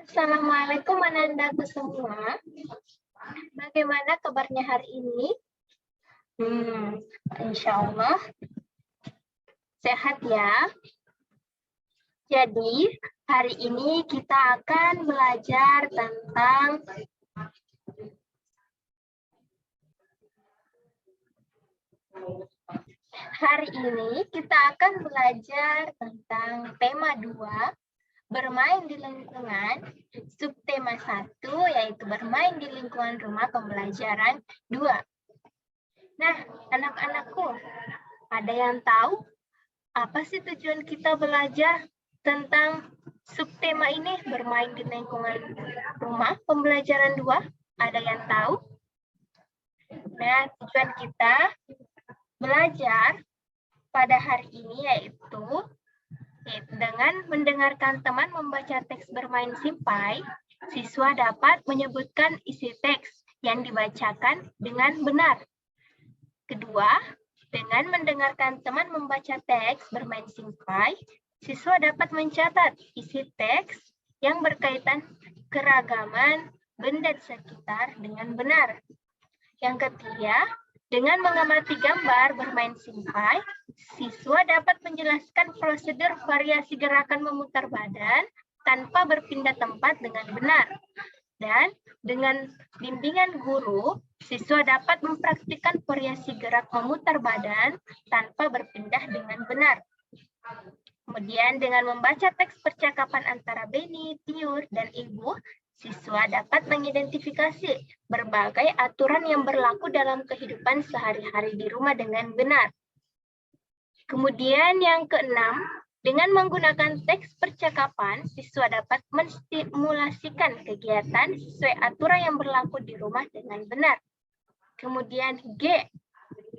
Assalamualaikum anandaku semua. Bagaimana kabarnya hari ini? Insya Allah sehat ya. Jadi hari ini kita akan belajar tentang tema 2, bermain di lingkungan, subtema 1 yaitu bermain di lingkungan rumah pembelajaran 2. Nah, anak-anakku, ada yang tahu apa sih tujuan kita belajar tentang subtema ini, bermain di lingkungan rumah pembelajaran 2? Ada yang tahu? Nah, tujuan kita belajar pada hari ini yaitu dengan mendengarkan teman membaca teks bermain simpai, siswa dapat menyebutkan isi teks yang dibacakan dengan benar. Kedua, dengan mendengarkan teman membaca teks bermain simpai, siswa dapat mencatat isi teks yang berkaitan keragaman benda di sekitar dengan benar. Yang ketiga, dengan mengamati gambar bermain simpai, siswa dapat menjelaskan prosedur variasi gerakan memutar badan tanpa berpindah tempat dengan benar. Dan dengan bimbingan guru, siswa dapat mempraktikkan variasi gerak memutar badan tanpa berpindah dengan benar. Kemudian dengan membaca teks percakapan antara Beni, Tiur, dan Ibu, siswa dapat mengidentifikasi berbagai aturan yang berlaku dalam kehidupan sehari-hari di rumah dengan benar. Kemudian yang keenam, dengan menggunakan teks percakapan, siswa dapat menstimulasikan kegiatan sesuai aturan yang berlaku di rumah dengan benar. Kemudian G,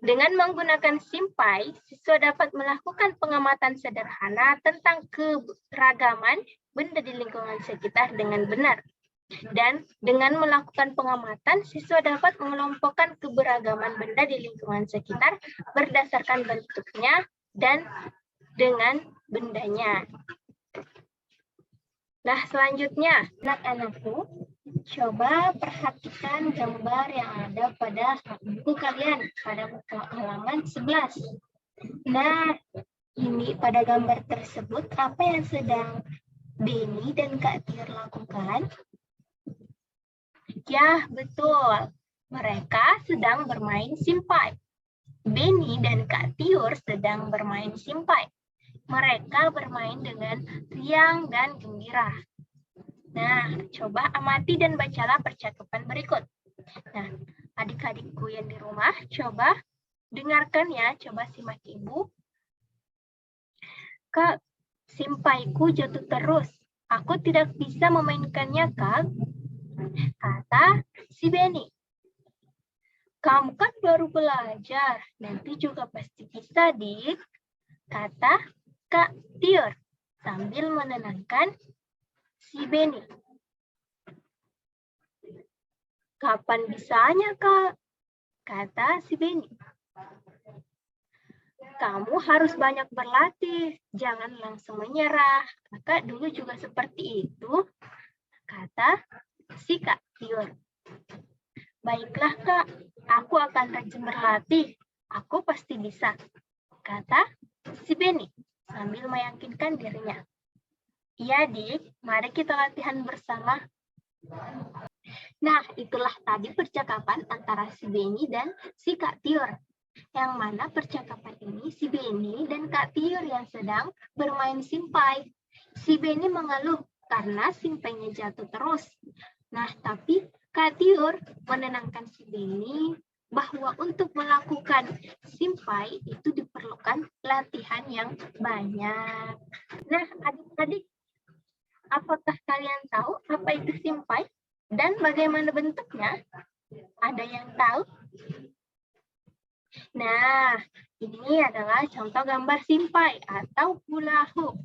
dengan menggunakan simpai, siswa dapat melakukan pengamatan sederhana tentang keragaman benda di lingkungan sekitar dengan benar. Dan dengan melakukan pengamatan, siswa dapat mengelompokkan keberagaman benda di lingkungan sekitar berdasarkan bentuknya dan dengan bendanya. Nah, selanjutnya, anak-anakku, coba perhatikan gambar yang ada pada buku kalian, pada halaman 11. Nah, ini pada gambar tersebut, apa yang sedang Beni dan Kak Tiur lakukan? Ya, betul. Mereka sedang bermain simpai. Beni dan Kak Tiur sedang bermain simpai. Mereka bermain dengan riang dan gembira. Nah, coba amati dan bacalah percakapan berikut. Nah, adik-adikku yang di rumah, coba dengarkan ya, coba simak Ibu. Kak, simpaiku jatuh terus. Aku tidak bisa memainkannya, Kak. Kata si Beni. Kamu kan baru belajar, nanti juga pasti bisa, Dik. Kata Kak Tiur sambil menenangkan si Beni. Kapan bisanya, Kak? Kata si Beni. Kamu harus banyak berlatih, jangan langsung menyerah. Kakak dulu juga seperti itu, kata si Kak Tiur. Baiklah, Kak, aku akan rajin berlatih. Aku pasti bisa, kata si Beni sambil meyakinkan dirinya. Iya, Dik, mari kita latihan bersama. Nah, itulah tadi percakapan antara si Beni dan si Kak Tiur. Yang mana percakapan ini si Beni dan Kak Tiur yang sedang bermain simpai. Si Beni mengeluh karena simpainya jatuh terus. Nah, tapi Kak Tiur menenangkan si Beni bahwa untuk melakukan simpai itu diperlukan latihan yang banyak. Nah, adik-adik, apakah kalian tahu apa itu simpai dan bagaimana bentuknya? Ada yang tahu? Nah, ini adalah contoh gambar simpai atau hula hoop.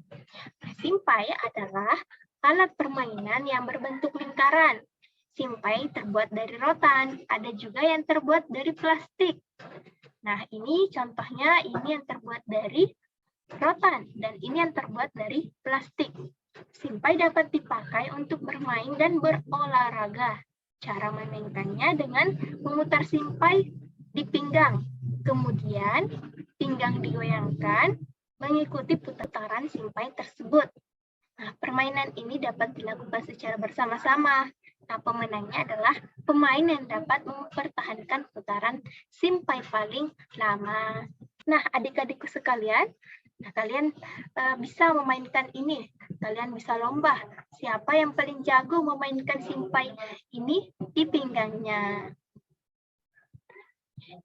Simpai adalah alat permainan yang berbentuk lingkaran. Simpai terbuat dari rotan, ada juga yang terbuat dari plastik. Nah, ini contohnya, ini yang terbuat dari rotan, dan ini yang terbuat dari plastik. Simpai dapat dipakai untuk bermain dan berolahraga. Cara memainkannya dengan memutar simpai di pinggang. Kemudian pinggang digoyangkan mengikuti putaran simpai tersebut. Nah, permainan ini dapat dilakukan secara bersama-sama. Nah, pemenangnya adalah pemain yang dapat mempertahankan putaran simpai paling lama. Nah, adik-adikku sekalian, kalian bisa memainkan ini. Kalian bisa lomba. Siapa yang paling jago memainkan simpai ini di pinggangnya.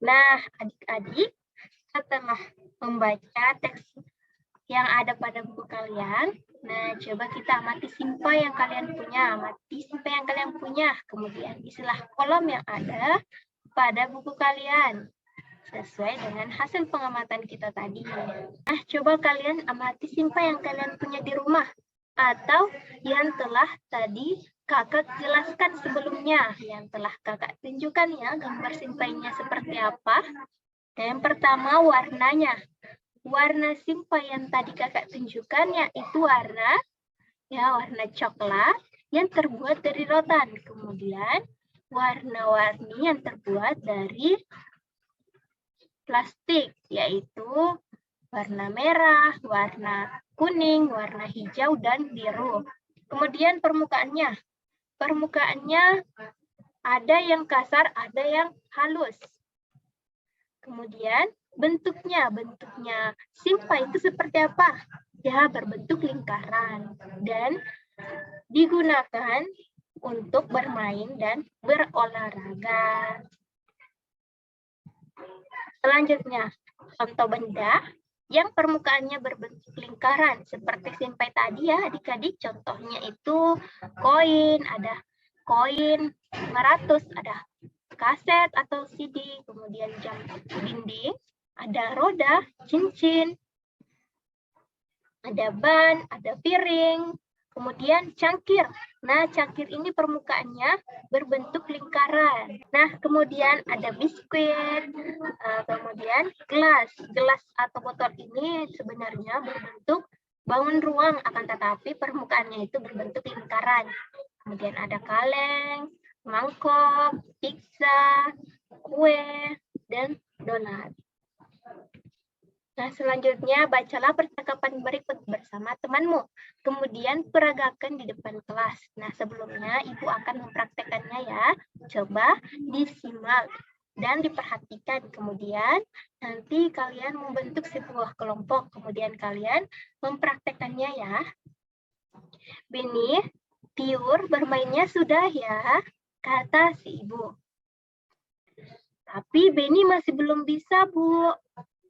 Nah, adik-adik, setelah membaca teks yang ada pada buku kalian, nah coba kita amati simpai yang kalian punya, kemudian isilah kolom yang ada pada buku kalian sesuai dengan hasil pengamatan kita tadi. Nah, coba kalian amati simpai yang kalian punya di rumah atau yang telah tadi kakak jelaskan sebelumnya, yang telah kakak tunjukkan ya gambar simpainya seperti apa. Yang pertama warnanya. Warna simpai yang tadi kakak tunjukkan yaitu warna coklat yang terbuat dari rotan. Kemudian warna-warni yang terbuat dari plastik, yaitu warna merah, warna kuning, warna hijau, dan biru. Kemudian permukaannya. Permukaannya ada yang kasar, ada yang halus. Kemudian bentuknya simpai itu seperti apa? Ya, berbentuk lingkaran dan digunakan untuk bermain dan berolahraga. Selanjutnya, contoh benda yang permukaannya berbentuk lingkaran seperti simpai tadi ya adik-adik. Contohnya itu koin, ada koin 500, ada kaset atau CD, kemudian jam dinding, ada roda, cincin, ada ban, ada piring, kemudian cangkir. Nah, cangkir ini permukaannya berbentuk lingkaran. Nah, kemudian ada biskuit, kemudian gelas. Gelas atau botol ini sebenarnya berbentuk bangun ruang, akan tetapi permukaannya itu berbentuk lingkaran. Kemudian ada kaleng, mangkok, pizza, kue, dan donat. Nah, selanjutnya bacalah percakapan berikut bersama temanmu. Kemudian peragakan di depan kelas. Nah, sebelumnya Ibu akan mempraktekannya ya. Coba disimak dan diperhatikan. Kemudian nanti kalian membentuk sebuah kelompok. Kemudian kalian mempraktekannya ya. Beni, Tiur bermainnya sudah ya, kata si ibu. Tapi Beni masih belum bisa, Bu,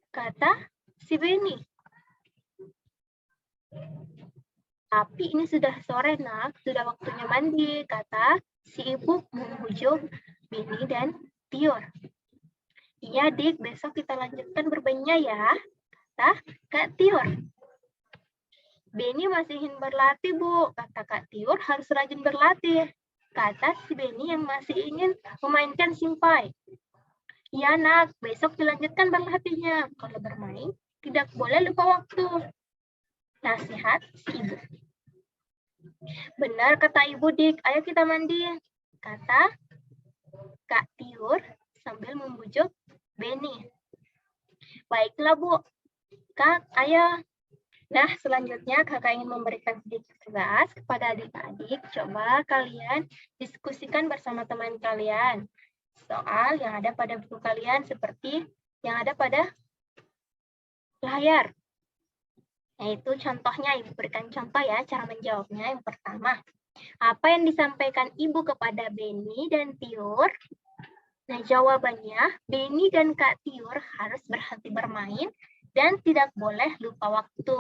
kata si Beni. Tapi ini sudah sore, Nak, sudah waktunya mandi, kata si ibu membujuk Beni dan Tiur. Iya, Dik, besok kita lanjutkan bermainnya ya, kata Kak Tiur. Beni masih ingin berlatih, Bu, kata Kak Tiur, harus rajin berlatih, kata si Beni yang masih ingin memainkan simpai. Ya, Nak, besok dilanjutkan berlatihnya. Kalau bermain, tidak boleh lupa waktu. Nasihat si ibu. Benar kata Ibu, Dik, ayo kita mandi, kata Kak Tiur sambil membujuk Beni. Baiklah, Bu. Kak, ayo. Nah, selanjutnya kakak ingin memberikan sedikit tugas kepada adik-adik. Coba kalian diskusikan bersama teman kalian soal yang ada pada buku kalian seperti yang ada pada layar. Yaitu contohnya, Ibu berikan contoh ya cara menjawabnya. Yang pertama, apa yang disampaikan Ibu kepada Beni dan Tiur? Nah, jawabannya, Beni dan Kak Tiur harus berhenti bermain dan tidak boleh lupa waktu.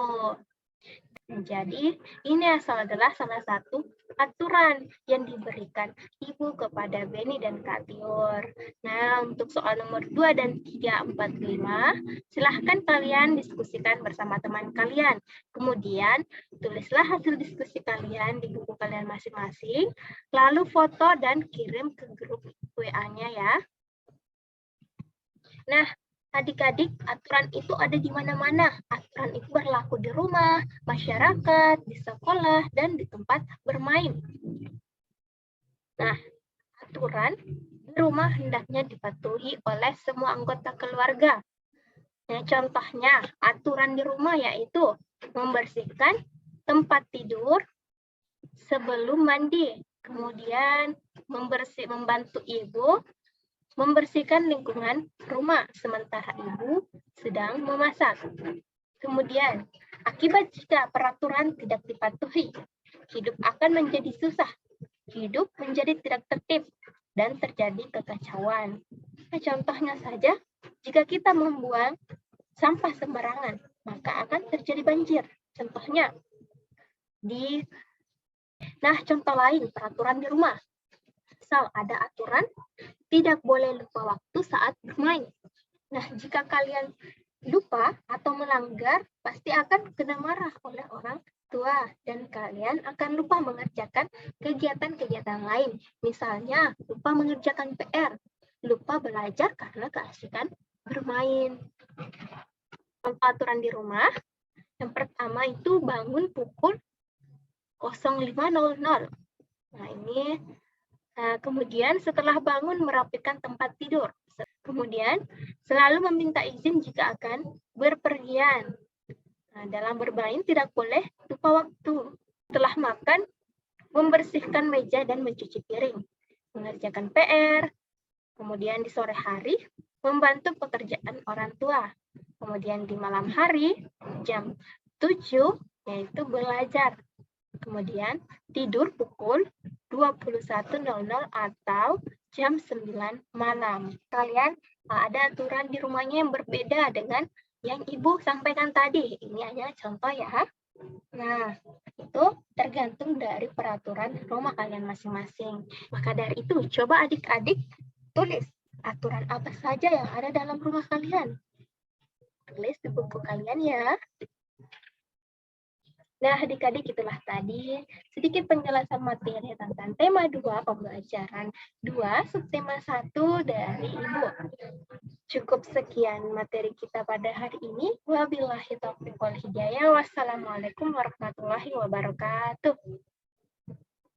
Jadi, ini adalah salah satu aturan yang diberikan Ibu kepada Beni dan Kak Tiur. Nah, untuk soal nomor 2 dan 3, 4, 5, silahkan kalian diskusikan bersama teman kalian. Kemudian, tulislah hasil diskusi kalian di buku kalian masing-masing, lalu foto dan kirim ke grup WA-nya ya. Nah, Adik-adik, aturan itu ada di mana-mana. Aturan itu berlaku di rumah, masyarakat, di sekolah, dan di tempat bermain. Nah, aturan di rumah hendaknya dipatuhi oleh semua anggota keluarga. Nah, contohnya, aturan di rumah yaitu membersihkan tempat tidur sebelum mandi, kemudian membantu ibu membersihkan lingkungan rumah sementara ibu sedang memasak. Kemudian, akibat jika peraturan tidak dipatuhi, hidup akan menjadi susah, hidup menjadi tidak tertib, dan terjadi kekacauan. Nah, contohnya saja, jika kita membuang sampah sembarangan, maka akan terjadi banjir. Contohnya, contoh lain, peraturan di rumah. Misal ada aturan, tidak boleh lupa waktu saat bermain. Nah, jika kalian lupa atau melanggar, pasti akan kena marah oleh orang tua dan kalian akan lupa mengerjakan kegiatan-kegiatan lain. Misalnya, lupa mengerjakan PR, lupa belajar karena keasikan bermain. Contoh aturan di rumah, yang pertama itu bangun pukul 05.00. Nah, ini kemudian setelah bangun merapikan tempat tidur. Kemudian selalu meminta izin jika akan berpergian. Nah, dalam bermain tidak boleh lupa waktu. Setelah makan, membersihkan meja dan mencuci piring. Mengerjakan PR. Kemudian di sore hari, membantu pekerjaan orang tua. Kemudian di malam hari, jam 7, yaitu belajar. Kemudian tidur pukul 21.00 atau jam 9 malam. Kalian ada aturan di rumahnya yang berbeda dengan yang Ibu sampaikan tadi. Ini hanya contoh ya. Nah, itu tergantung dari peraturan rumah kalian masing-masing. Maka dari itu, coba adik-adik tulis aturan apa saja yang ada dalam rumah kalian. Tulis di buku kalian ya. Nah, adik-adik, itulah tadi sedikit penjelasan materi tentang tema 2 pembelajaran 2 subtema 1 dari Ibu. Cukup sekian materi kita pada hari ini. Wabillahi taufiq wal hidayah. Wassalamualaikum warahmatullahi wabarakatuh.